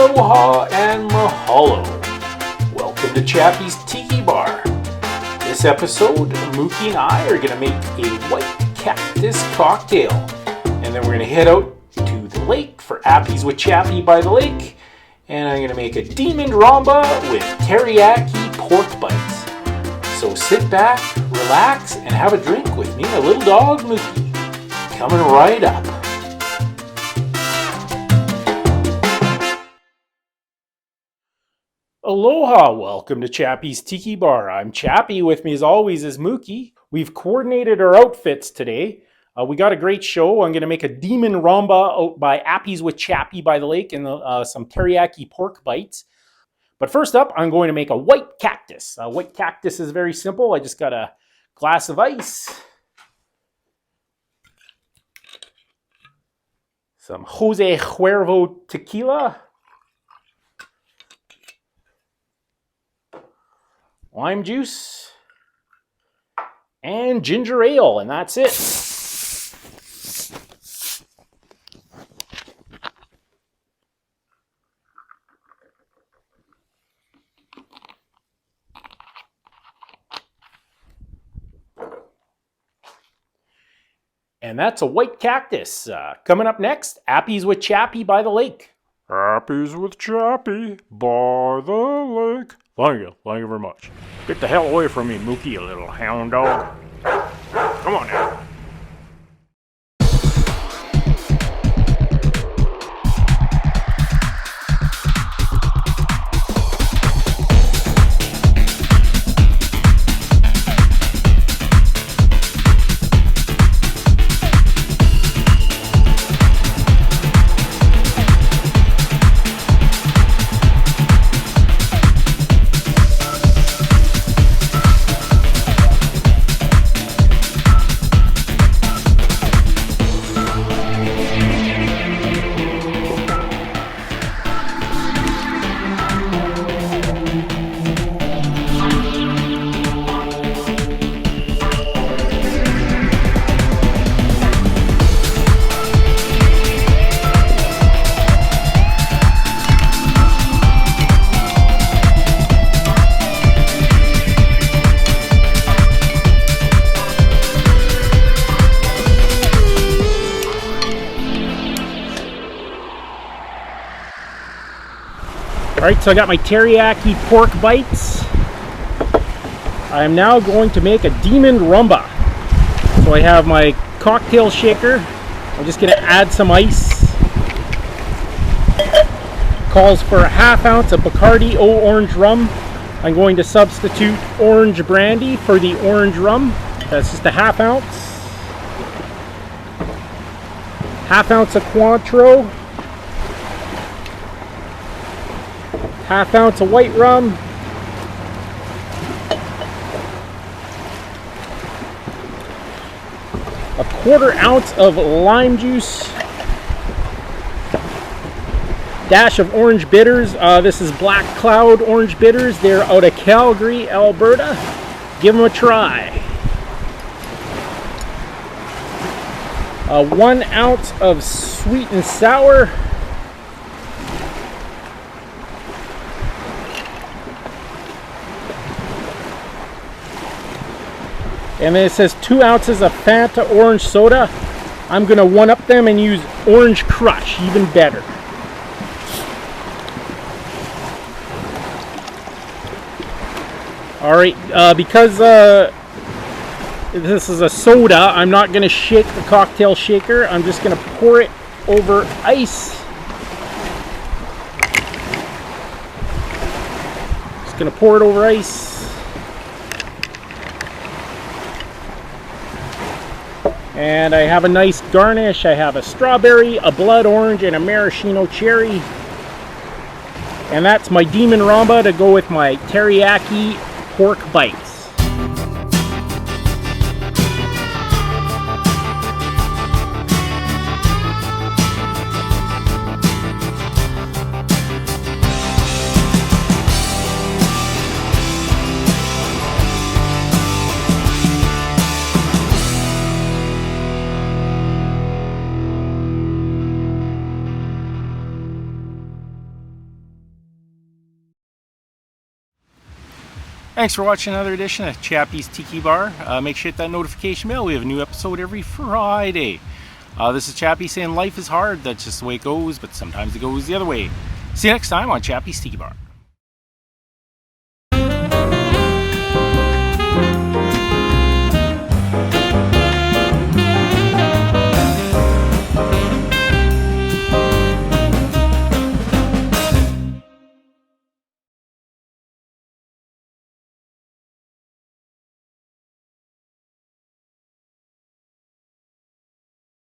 Aloha and mahalo. Welcome to Chappy's Tiki Bar. This episode, Mookie and I are going to make a White Cactus cocktail. And then we're going to head out to the lake for Appies with Chappy by the lake. And I'm going to make a Demon Rhumba with Teriyaki Pork Bites. So sit back, relax, and have a drink with me, a little dog Mookie. Coming right up. Aloha, welcome to Chappy's Tiki Bar. I'm Chappy, with me as always is Mookie. We've coordinated our outfits today. We got a great show. I'm going to make a Demon Rhumba out by Appies with Chappy by the lake and some Teriyaki Pork Bites. But first up, I'm going to make a White Cactus. White Cactus is very simple. I just got a glass of ice, some Jose Cuervo tequila, lime juice, and ginger ale, and that's it. And that's a White Cactus. Coming up next, Appies with Chappy by the lake. Appies with Chappy by the lake. Thank you very much. Get the hell away from me, Mookie, you little hound dog. Come on now. Alright, so I got my Teriyaki Pork Bites. I am now going to make a Demon Rhumba. So I have my cocktail shaker. I'm just going to add some ice. Calls for a ½ ounce of Bacardi orange rum. I'm going to substitute orange brandy for the orange rum. That's just a ½ ounce. ½ ounce of Cointreau. ½ ounce of white rum, a ¼ ounce of lime juice, dash of orange bitters. This is Black Cloud orange bitters. They're out of Calgary, Alberta. Give them a try. 1 ounce of sweet and sour. And then it says 2 ounces of Fanta orange soda. I'm going to one-up them and use Orange Crush, even better. Alright, because this is a soda, I'm not going to shake the cocktail shaker. I'm just going to pour it over ice. Just going to pour it over ice. And I have a nice garnish. I have a strawberry, a blood orange, and a maraschino cherry. And that's my Demon Rhumba to go with my Teriyaki Pork Bites. Thanks for watching another edition of Chappy's Tiki Bar. Make sure you hit that notification bell. We have a new episode every Friday. This is Chappy saying life is hard. That's just the way it goes, but sometimes it goes the other way. See you next time on Chappy's Tiki Bar.